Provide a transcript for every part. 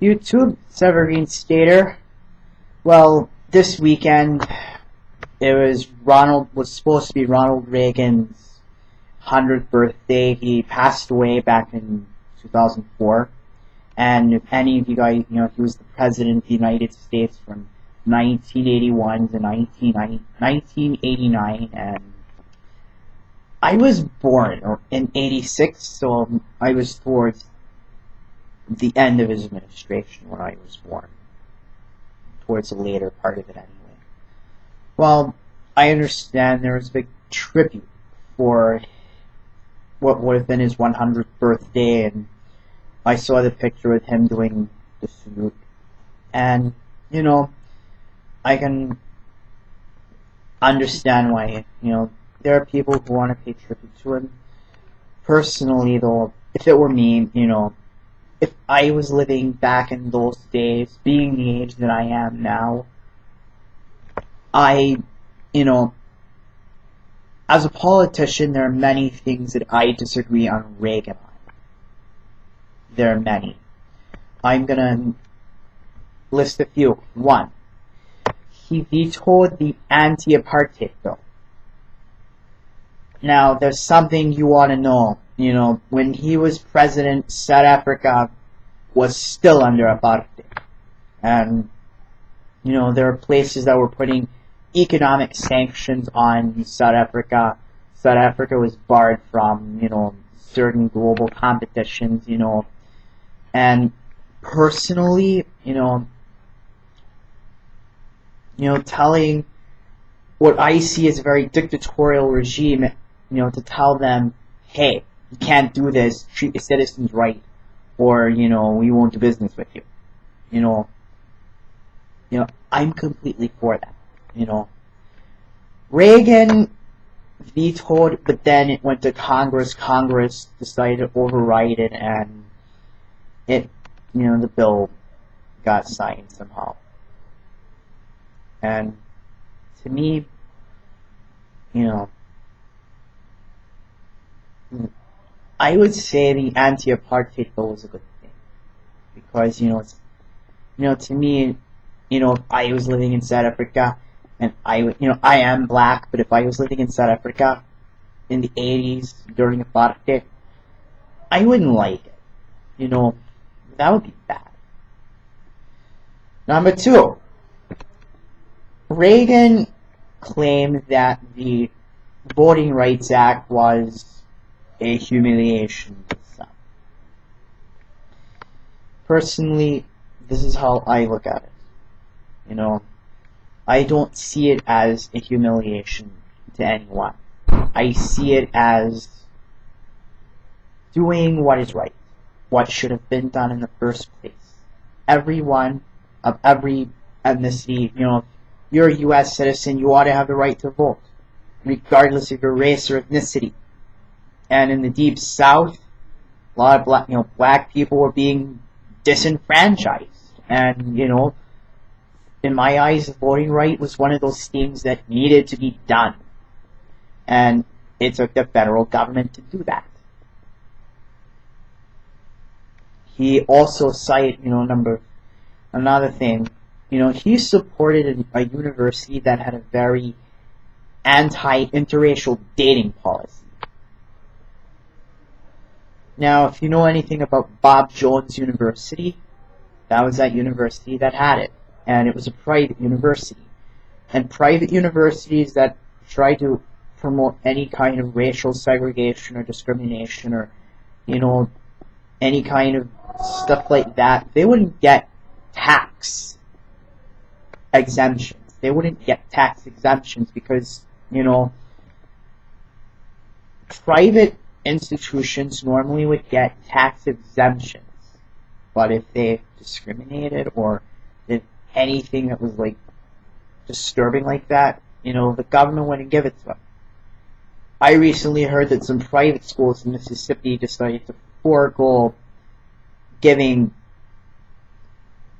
YouTube, Severine Stater. Well, this weekend was supposed to be Ronald Reagan's 100th birthday. He passed away back in 2004. And if any of you guys, he was the President of the United States from 1981 to 1989, and I was born in 86, so I was towards the end of his administration when I was born, towards the later part of it anyway. Well, I understand there was a big tribute for what would have been his 100th birthday, and I saw the picture with him doing the salute, and, I can understand why, there are people who want to pay tribute to him. Personally, though, if it were me, if I was living back in those days, being the age that I am now, as a politician, there are many things that I disagree on Reagan on. There are many. I'm gonna list a few. 1. He vetoed the anti-apartheid bill. Now, there's something you want to know. When he was president, South Africa was still under apartheid. And, there are places that were putting economic sanctions on South Africa. South Africa was barred from, certain global competitions, And personally, telling what I see as a very dictatorial regime, to tell them, hey, you can't do this, treat your citizens right, or, we won't do business with you. I'm completely for that. Reagan vetoed, but then it went to Congress. Congress decided to override it, and the bill got signed somehow. And to me, I would say the anti-apartheid bill was a good thing, because to me, if I was living in South Africa, and I am black, but if I was living in South Africa in the 80s during apartheid, I wouldn't like it. That would be bad. Number 2, Reagan claimed that the Voting Rights Act was a humiliation to some. Personally, this is how I look at it. I don't see it as a humiliation to anyone. I see it as doing what is right, what should have been done in the first place. Everyone of every ethnicity, if you're a U.S. citizen, you ought to have the right to vote, regardless of your race or ethnicity. And in the Deep South, a lot of black people were being disenfranchised. And, in my eyes, the voting right was one of those things that needed to be done. And it took the federal government to do that. He also cited, another thing, he supported a university that had a very anti-interracial dating policy. Now, if you know anything about Bob Jones University, that was that university that had it. And it was a private university. And private universities that try to promote any kind of racial segregation or discrimination or, any kind of stuff like that, they wouldn't get tax exemptions. They wouldn't get tax exemptions because, private institutions normally would get tax exemptions. But if they discriminated or did anything that was disturbing like that, the government wouldn't give it to them. I recently heard that some private schools in Mississippi decided to forego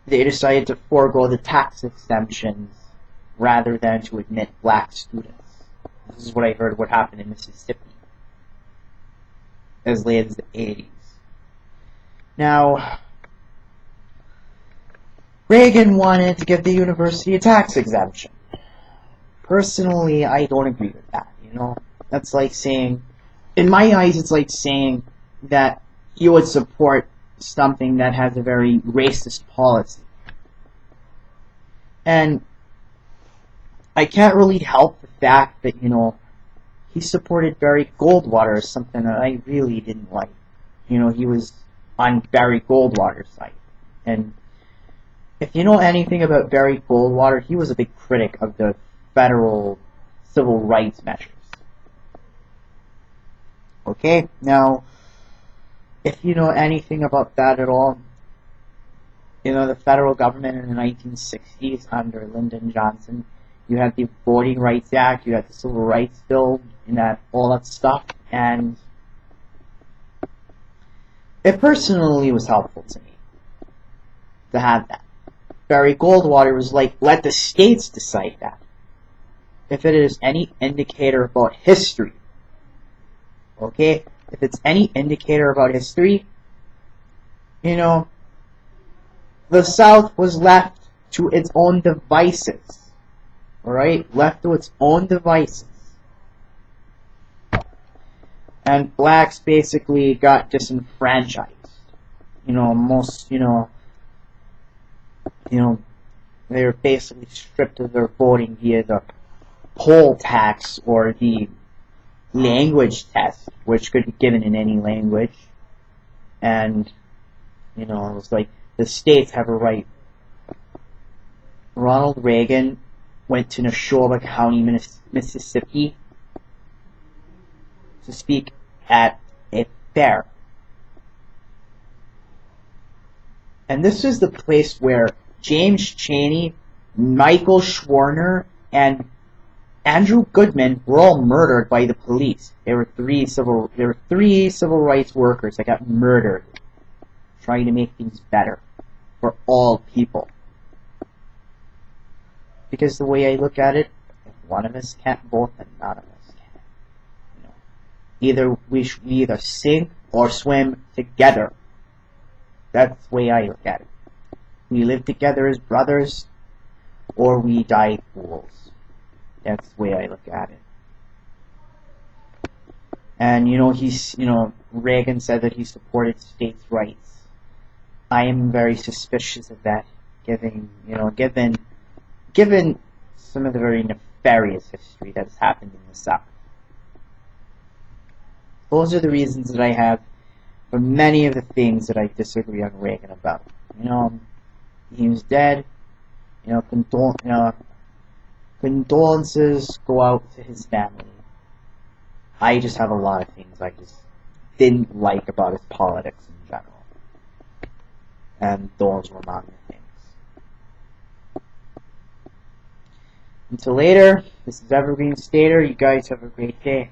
the tax exemptions rather than to admit black students. This is what I heard what happened in Mississippi as late as the 80s. Now, Reagan wanted to give the university a tax exemption. Personally, I don't agree with that, you know. That's like saying, in my eyes, it's like saying that you would support something that has a very racist policy. And I can't really help the fact that, you know, he supported Barry Goldwater, something that I really didn't like. You know, he was on Barry Goldwater's side. And if you know anything about Barry Goldwater, he was a big critic of the federal civil rights measures. Okay, now, if you know anything about that at all, you know, the federal government in the 1960s under Lyndon Johnson, you had the Voting Rights Act, you had the Civil Rights Bill, and all that stuff, and it personally was helpful to me to have that. Barry Goldwater was like, let the states decide that. If it is any indicator about history, okay? If it's any indicator about history, you know, the South was left to its own devices. Alright? Left to its own devices. And blacks basically got disenfranchised. You know, they were basically stripped of their voting via the poll tax or the language test, which could be given in any language. And, you know, it was like, the states have a right. Ronald Reagan went to Neshoba County, Mississippi to speak at a fair. And this is the place where James Chaney, Michael Schwerner, and Andrew Goodman were all murdered by the police. There were three civil rights workers that got murdered trying to make things better for all people. Because the way I look at it, if one of us can't vote, then none of us can. You know, we either sink or swim together. That's the way I look at it. We live together as brothers, or we die fools. That's the way I look at it. And Reagan said that he supported states' rights. I am very suspicious of that, given some of the very nefarious history that has happened in the South. Those are the reasons that I have for many of the things that I disagree on Reagan about. You know, he was dead. You know, condolences go out to his family. I just have a lot of things I just didn't like about his politics in general. And those were among the things. Until later, this is Evergreen Stater. You guys have a great day.